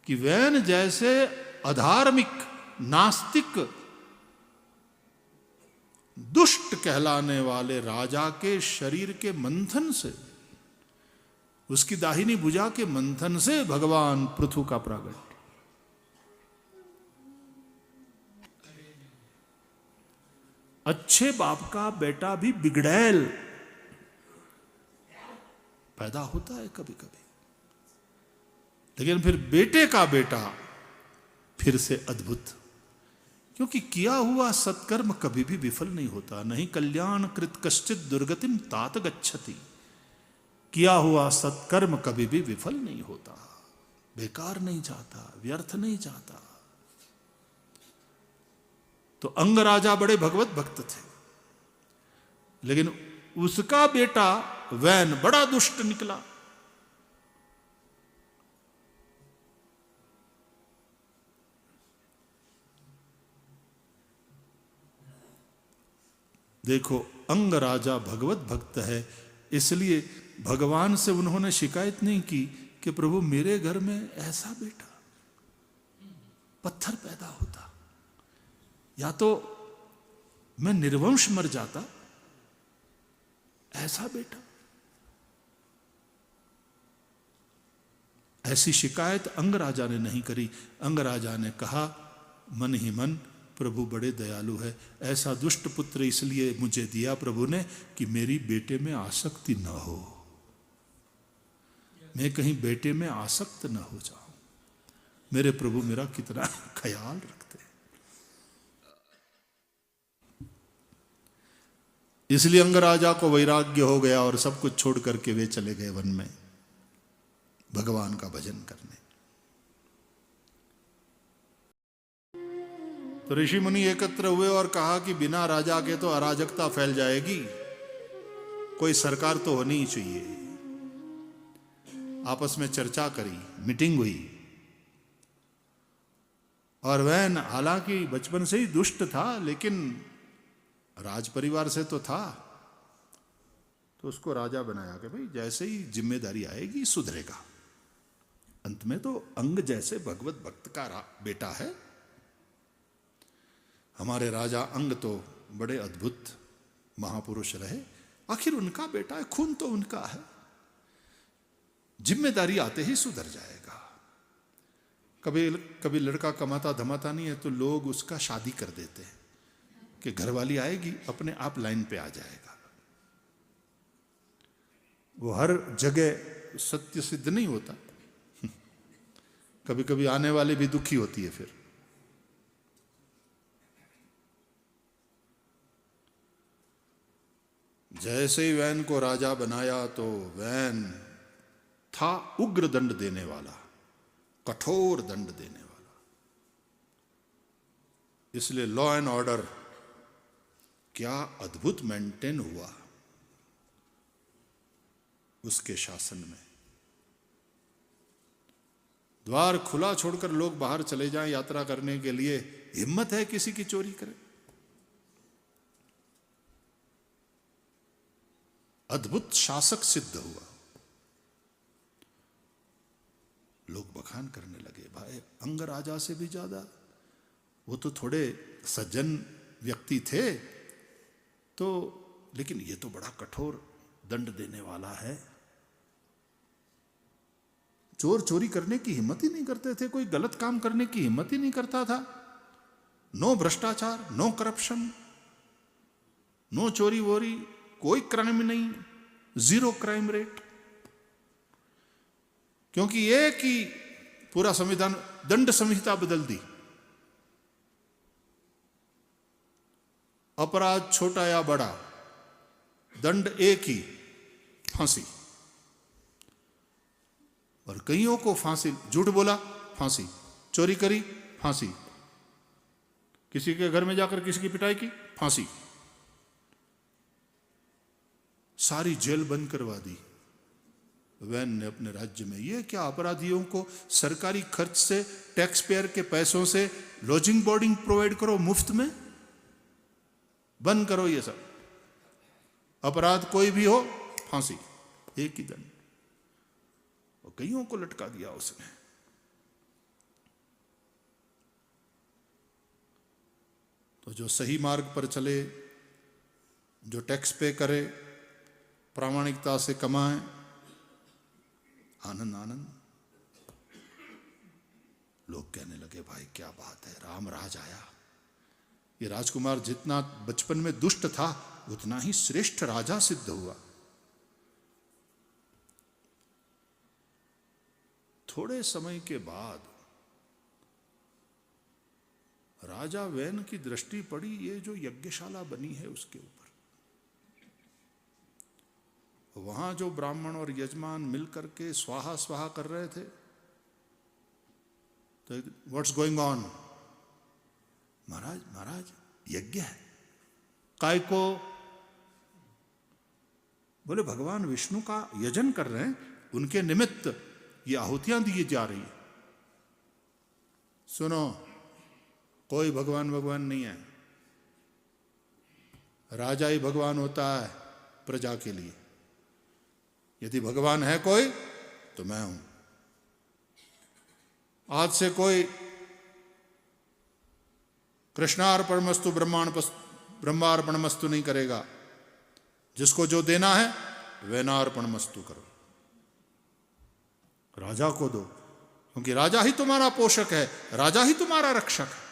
कि वैन जैसे अधार्मिक, नास्तिक, दुष्ट कहलाने वाले राजा के शरीर के मंथन से, उसकी दाहिनी भुजा के मंथन से भगवान पृथु का प्रागट्य। अच्छे बाप का बेटा भी बिगड़ैल पैदा होता है कभी कभी, लेकिन फिर बेटे का बेटा फिर से अद्भुत, क्योंकि किया हुआ सत्कर्म कभी भी विफल नहीं होता। नहीं कल्याण कृत कश्चित दुर्गतिम तात गच्छति। किया हुआ सत्कर्म कभी भी विफल नहीं होता, बेकार नहीं जाता, व्यर्थ नहीं जाता। तो अंग राजा बड़े भगवत भक्त थे, लेकिन उसका बेटा वैन बड़ा दुष्ट निकला। देखो, अंग राजा भगवत भक्त है, इसलिए भगवान से उन्होंने शिकायत नहीं की कि प्रभु मेरे घर में ऐसा बेटा, पत्थर पैदा होता, या तो मैं निर्वंश मर जाता, ऐसा बेटा। ऐसी शिकायत अंग राजा ने नहीं करी। अंग राजा ने कहा मन ही मन, प्रभु बड़े दयालु है, ऐसा दुष्ट पुत्र इसलिए मुझे दिया प्रभु ने कि मेरी बेटे में आसक्ति न हो, मैं कहीं बेटे में आसक्त न हो जाऊं। मेरे प्रभु मेरा कितना ख्याल रखते हैं। इसलिए अंगराजा को वैराग्य हो गया और सब कुछ छोड़ करके वे चले गए वन में भगवान का भजन करने। तो ऋषि मुनि एकत्र हुए और कहा कि बिना राजा के तो अराजकता फैल जाएगी, कोई सरकार तो होनी ही चाहिए। आपस में चर्चा करी, मीटिंग हुई, और वैन हालांकि बचपन से ही दुष्ट था, लेकिन राज परिवार से तो था, तो उसको राजा बनाया कि भाई जैसे ही जिम्मेदारी आएगी सुधरेगा। अंत में तो अंग जैसे भगवत भक्त का बेटा है। हमारे राजा अंग तो बड़े अद्भुत महापुरुष रहे, आखिर उनका बेटा है, खून तो उनका है, जिम्मेदारी आते ही सुधर जाएगा। कभी कभी लड़का कमाता धमाता नहीं है तो लोग उसका शादी कर देते हैं कि घरवाली आएगी अपने आप लाइन पे आ जाएगा। वो हर जगह सत्य सिद्ध नहीं होता, कभी कभी आने वाले भी दुखी होती है। फिर जैसे ही वैन को राजा बनाया तो वैन था उग्र दंड देने वाला, कठोर दंड देने वाला। इसलिए लॉ एंड ऑर्डर क्या अद्भुत मेंटेन हुआ उसके शासन में। द्वार खुला छोड़कर लोग बाहर चले जाएं यात्रा करने के लिए, हिम्मत है किसी की चोरी करे। अद्भुत शासक सिद्ध हुआ। लोग बखान करने लगे, भाई अंग राजा से भी ज्यादा वो तो थोड़े सज्जन व्यक्ति थे तो, लेकिन ये तो बड़ा कठोर दंड देने वाला है। चोर चोरी करने की हिम्मत ही नहीं करते थे, कोई गलत काम करने की हिम्मत ही नहीं करता था। नो भ्रष्टाचार, नो करप्शन, नो चोरी वोरी, कोई क्राइम नहीं, जीरो क्राइम रेट। क्योंकि ये कि पूरा संविधान, दंड संहिता बदल दी। अपराध छोटा या बड़ा, दंड एक ही, फांसी। और कईयों को फांसी, झूठ बोला फांसी, चोरी करी फांसी, किसी के घर में जाकर किसी की पिटाई की फांसी, सारी जेल बंद करवा दी वैन ने अपने राज्य में। ये क्या, अपराधियों को सरकारी खर्च से, टैक्स पेयर के पैसों से लॉजिंग बोर्डिंग प्रोवाइड करो मुफ्त में, बंद करो ये सब। अपराध कोई भी हो फांसी, एक ही दंड। और कईयों को लटका दिया उसने। जो सही मार्ग पर चले, जो टैक्स पे करे, प्रामाणिकता से कमाए, आनंद आनंद। लोग कहने लगे भाई क्या बात है, राम राज आया। ये राजकुमार जितना बचपन में दुष्ट था उतना ही श्रेष्ठ राजा सिद्ध हुआ। थोड़े समय के बाद राजा वैन की दृष्टि पड़ी ये जो यज्ञशाला बनी है उसके ऊपर। वहां जो ब्राह्मण और यजमान मिलकर के स्वाहा स्वाहा कर रहे थे, तो व्हाट्स गोइंग ऑन? महाराज महाराज यज्ञ है। काय को? बोले भगवान विष्णु का यजन कर रहे हैं, उनके निमित्त ये आहुतियां दी जा रही है। सुनो, कोई भगवान भगवान नहीं है, राजा ही भगवान होता है प्रजा के लिए। यदि भगवान है कोई तो मैं हूं। आज से कोई कृष्णार्पणमस्तु ब्रह्मार्पणमस्तु नहीं करेगा। जिसको जो देना है वेनार्पणमस्तु करो, राजा को दो, क्योंकि राजा ही तुम्हारा पोषक है, राजा ही तुम्हारा रक्षक है।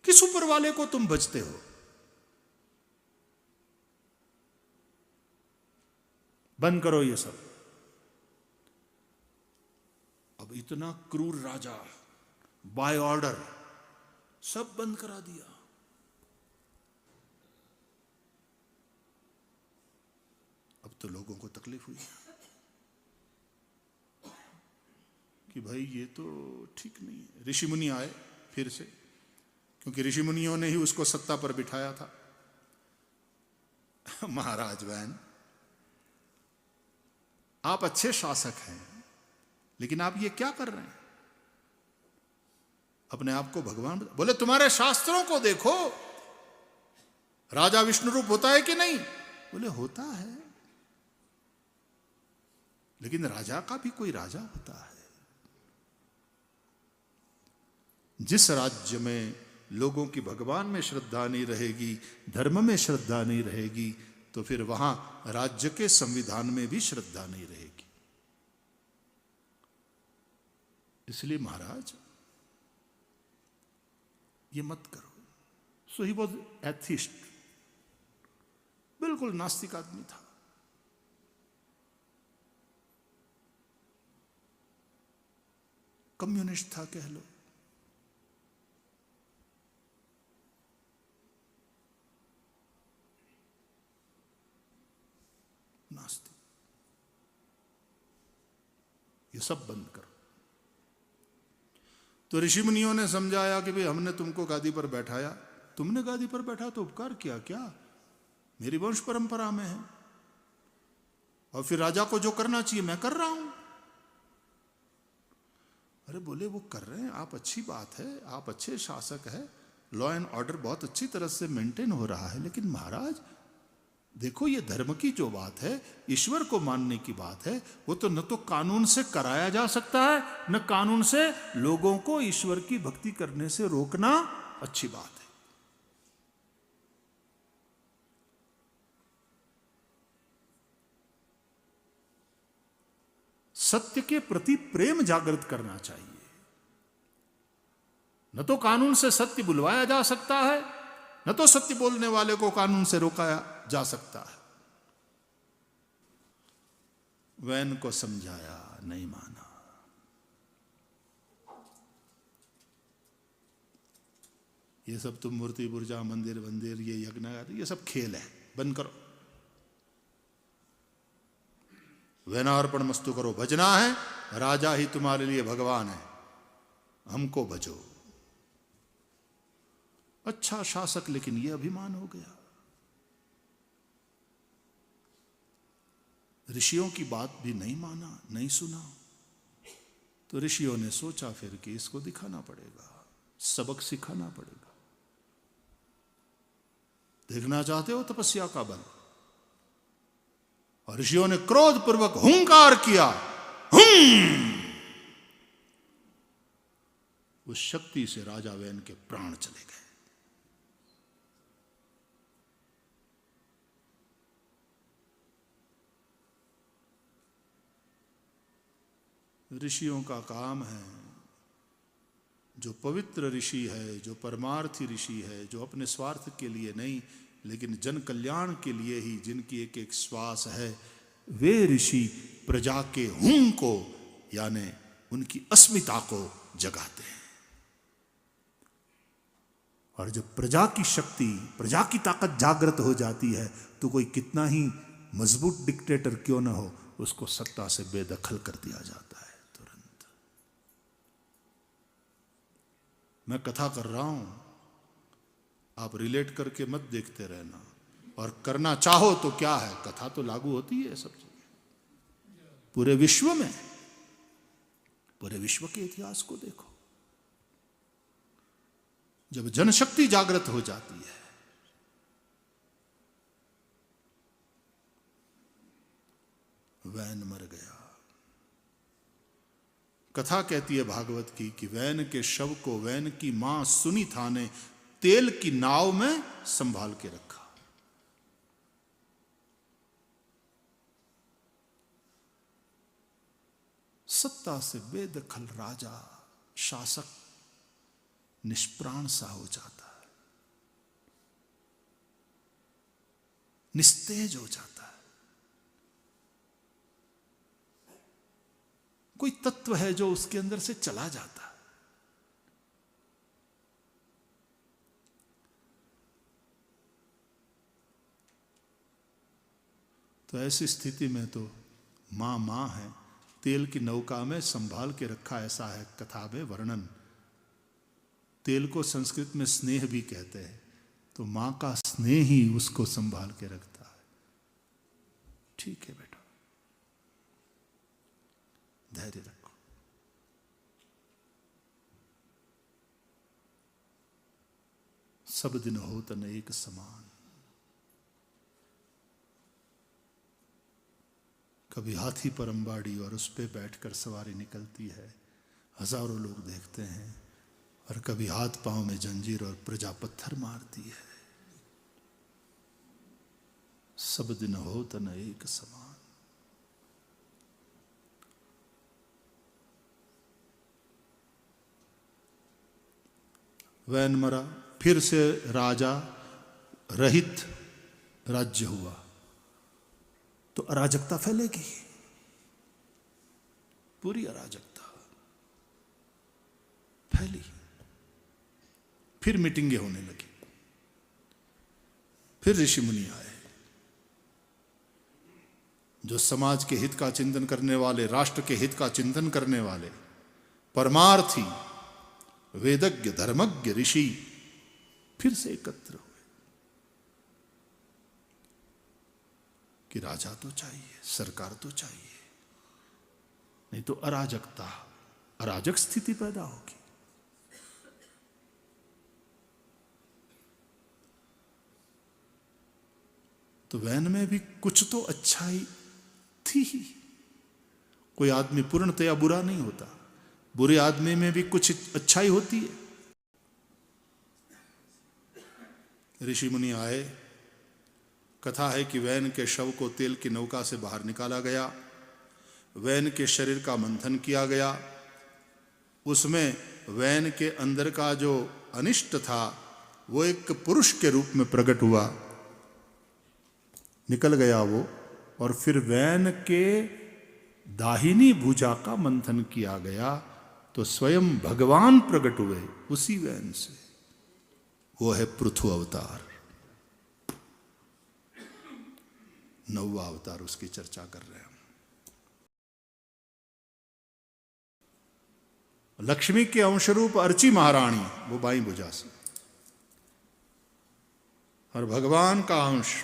किस ऊपर वाले को तुम भजते हो? बंद करो ये सब। अब इतना क्रूर राजा बाय ऑर्डर सब बंद करा दिया। अब तो लोगों को तकलीफ हुई कि भाई ये तो ठीक नहीं है। ऋषि मुनि आए फिर से, क्योंकि ऋषि मुनियों ने ही उसको सत्ता पर बिठाया था। महाराज वैन, आप अच्छे शासक हैं, लेकिन आप ये क्या कर रहे हैं? अपने आप को भगवान बोले, तुम्हारे शास्त्रों को देखो, राजा विष्णु रूप होता है कि नहीं? बोले होता है, लेकिन राजा का भी कोई राजा होता है। जिस राज्य में लोगों की भगवान में श्रद्धा नहीं रहेगी, धर्म में श्रद्धा नहीं रहेगी, तो फिर वहां राज्य के संविधान में भी श्रद्धा नहीं रहेगी। इसलिए महाराज ये मत करो। सो ही वॉज एथिस्ट, बिल्कुल नास्तिक आदमी था। कम्युनिस्ट था कह लो। नास्तिक। ये सब बंद करो। तो ऋषि मुनियों ने समझाया कि भाई हमने तुमको गादी पर बैठाया, तुमने गादी पर बैठा तो उपकार किया क्या? मेरी वंश परंपरा में है, और फिर राजा को जो करना चाहिए मैं कर रहा हूं। अरे बोले वो कर रहे हैं, आप अच्छी बात है, आप अच्छे शासक है, लॉ एंड ऑर्डर बहुत अच्छी तरह से मेंटेन हो रहा है, लेकिन महाराज देखो ये धर्म की जो बात है, ईश्वर को मानने की बात है, वो तो न तो कानून से कराया जा सकता है, न कानून से लोगों को ईश्वर की भक्ति करने से रोकना अच्छी बात है। सत्य के प्रति प्रेम जागृत करना चाहिए। न तो कानून से सत्य बुलवाया जा सकता है, न तो सत्य बोलने वाले को कानून से रोका जा सकता है। वैन को समझाया, नहीं माना। ये सब तुम मूर्ति पूजा, मंदिर मंदिर, ये यज्ञ, ये सब खेल है, बंद करो। वैनार्पण मस्तु करो। भजना है, राजा ही तुम्हारे लिए भगवान है, हमको भजो। अच्छा शासक, लेकिन यह अभिमान हो गया। ऋषियों की बात भी नहीं माना, नहीं सुना। तो ऋषियों ने सोचा फिर कि इसको दिखाना पड़ेगा, सबक सिखाना पड़ेगा। देखना चाहते हो तपस्या का बल? और ऋषियों ने क्रोध पूर्वक हुंकार किया। उस शक्ति से राजा वैन के प्राण चले गए। ऋषियों का काम है, जो पवित्र ऋषि है, जो परमार्थी ऋषि है, जो अपने स्वार्थ के लिए नहीं लेकिन जन कल्याण के लिए ही जिनकी एक एक श्वास है, वे ऋषि प्रजा के हूं को यानी उनकी अस्मिता को जगाते हैं। और जब प्रजा की शक्ति, प्रजा की ताकत जागृत हो जाती है तो कोई कितना ही मजबूत डिक्टेटर क्यों ना हो, उसको सत्ता से बेदखल कर दिया जाता है तुरंत। मैं कथा कर रहा हूं, आप रिलेट करके मत देखते रहना, और करना चाहो तो क्या है, कथा तो लागू होती है सब जगह, पूरे विश्व में, पूरे विश्व के इतिहास को देखो। जब जनशक्ति जागृत हो जाती है, वैन मर गया। कथा कहती है भागवत की कि वैन के शव को वैन की मां सुनीता ने तेल की नाव में संभाल के रखा। सत्ता से बेदखल राजा, शासक निष्प्राण सा हो जाता है, निस्तेज हो जाता है। कोई तत्व है जो उसके अंदर से चला जाता है। तो ऐसी स्थिति में तो मां है, तेल की नौका में संभाल के रखा, ऐसा है कथा में वर्णन। तेल को संस्कृत में स्नेह भी कहते हैं, तो मां का स्नेह ही उसको संभाल के रखता है। ठीक है बेटा, धैर्य रखो। सब दिन हो तन एक समान। कभी हाथी पर अंबाड़ी और उस पे बैठकर सवारी निकलती है, हजारों लोग देखते हैं, और कभी हाथ पांव में जंजीर और प्रजा पत्थर मारती है। सब दिन हो तन एक समान। वैन मरा, फिर से राजा रहित राज्य हुआ, तो अराजकता फैलेगी, पूरी अराजकता फैली। फिर मीटिंगें होने लगी, फिर ऋषि मुनि आए, जो समाज के हित का चिंतन करने वाले, राष्ट्र के हित का चिंतन करने वाले, परमार्थी, वेदज्ञ, धर्मज्ञ ऋषि फिर से एकत्र हुए कि राजा तो चाहिए, सरकार तो चाहिए, नहीं तो अराजकता, अराजक स्थिति पैदा होगी। तो वैन में भी कुछ तो अच्छाई थी ही। कोई आदमी पूर्णतया बुरा नहीं होता, बुरे आदमी में भी कुछ अच्छाई होती है। ऋषि मुनि आए, कथा है कि वैन के शव को तेल की नौका से बाहर निकाला गया, वैन के शरीर का मंथन किया गया, उसमें वैन के अंदर का जो अनिष्ट था वो एक पुरुष के रूप में प्रकट हुआ, निकल गया वो, और फिर वैन के दाहिनी भुजा का मंथन किया गया, तो स्वयं भगवान प्रकट हुए उसी वैन से। वो है पृथु अवतार, 9वां अवतार, उसकी चर्चा कर रहे हैं हम। लक्ष्मी के अंशरूप अर्ची महारानी, वो बाई भुजा से, और भगवान का अंश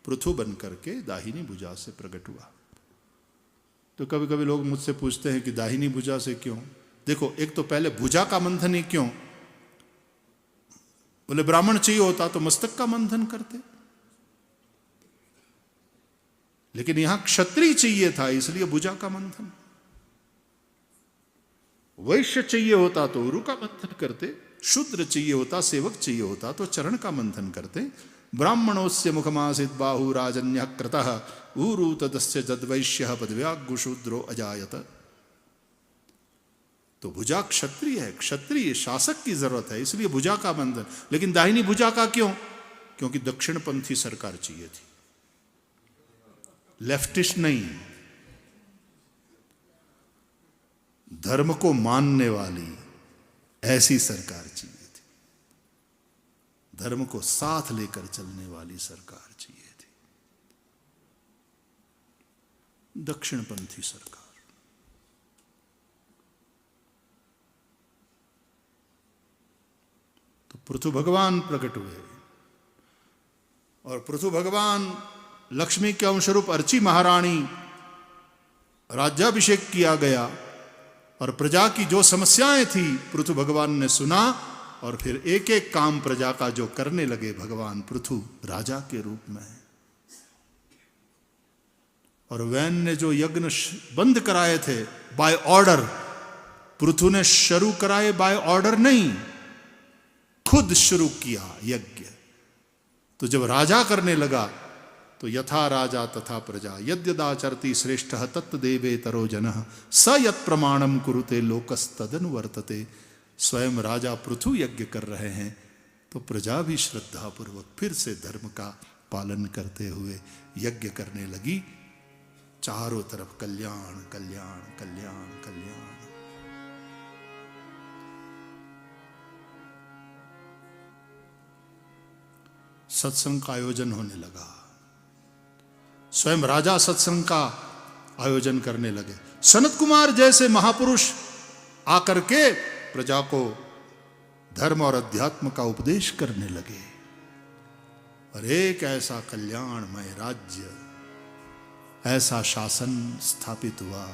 पृथु बन करके दाहिनी भुजा से प्रकट हुआ। तो कभी कभी लोग मुझसे पूछते हैं कि दाहिनी भुजा से क्यों? देखो, एक तो पहले भुजा का मंथन ही क्यों? बोले ब्राह्मण चाहिए होता तो मस्तक का मंथन करते, लेकिन यहां क्षत्रिय चाहिए था, इसलिए भुजा का मंथन। वैश्य चाहिए होता तो उरु का मंथन करते, शूद्र चाहिए होता, सेवक चाहिए होता तो चरण का मंथन करते। ब्राह्मणोस्य मुखमासित बाहु राजन्य क्रतः ऊरु तदस्य जद्वैश्य पदव्यागु शूद्रो अजायत। तो भुजा क्षत्रिय है, क्षत्रिय शासक की जरूरत है, इसलिए भुजा का बंधन। लेकिन दाहिनी भुजा का क्यों? क्योंकि दक्षिणपंथी सरकार चाहिए थी, लेफ्टिस्ट नहीं, धर्म को मानने वाली ऐसी सरकार चाहिए थी, धर्म को साथ लेकर चलने वाली सरकार चाहिए थी, दक्षिणपंथी सरकार। तो पृथु भगवान प्रकट हुए और पृथु भगवान लक्ष्मी के अंशरूप अर्ची महारानी राज्याभिषेक किया गया और प्रजा की जो समस्याएं थी पृथु भगवान ने सुना और फिर एक एक काम प्रजा का जो करने लगे भगवान पृथु राजा के रूप में। और वैन ने जो यज्ञ बंद कराए थे बाय ऑर्डर, पृथु ने शुरू कराए बाय ऑर्डर नहीं, खुद शुरू किया यज्ञ। तो जब राजा करने लगा तो यथा राजा तथा प्रजा यद्यदाचरति श्रेष्ठ तत्देवे तरो जनः स यत् प्रमाणम कुरुते लोकस्तदनु वर्तते। स्वयं राजा पृथु यज्ञ कर रहे हैं तो प्रजा भी श्रद्धा पूर्वक फिर से धर्म का पालन करते हुए यज्ञ करने लगी। चारों तरफ कल्याण कल्याण कल्याण कल्याण। सत्संग का आयोजन होने लगा, स्वयं राजा सत्संग का आयोजन करने लगे। सनत कुमार जैसे महापुरुष आकर के प्रजा को धर्म और अध्यात्म का उपदेश करने लगे और एक ऐसा कल्याणमय राज्य, ऐसा शासन स्थापित हुआ।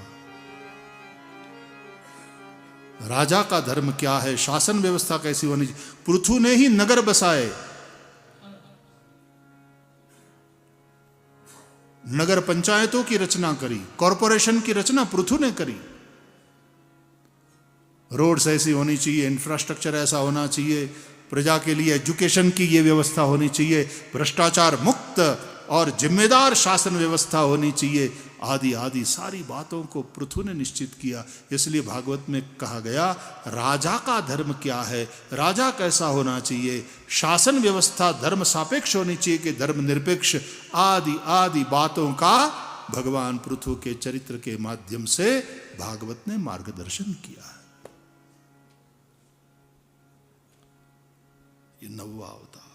राजा का धर्म क्या है, शासन व्यवस्था कैसी होनी चाहिए, पृथु ने ही नगर बसाए। नगर पंचायतों की रचना करी, कॉरपोरेशन की रचना पृथु ने करी। रोड्स ऐसी होनी चाहिए, इंफ्रास्ट्रक्चर ऐसा होना चाहिए, प्रजा के लिए एजुकेशन की ये व्यवस्था होनी चाहिए, भ्रष्टाचार मुक्त और जिम्मेदार शासन व्यवस्था होनी चाहिए, आदि आदि सारी बातों को पृथु ने निश्चित किया। इसलिए भागवत में कहा गया राजा का धर्म क्या है, राजा कैसा होना चाहिए, शासन व्यवस्था धर्म सापेक्ष होनी चाहिए कि धर्म निरपेक्ष, आदि आदि बातों का भगवान पृथु के चरित्र के माध्यम से भागवत ने मार्गदर्शन किया है। ये 9वां अवतार।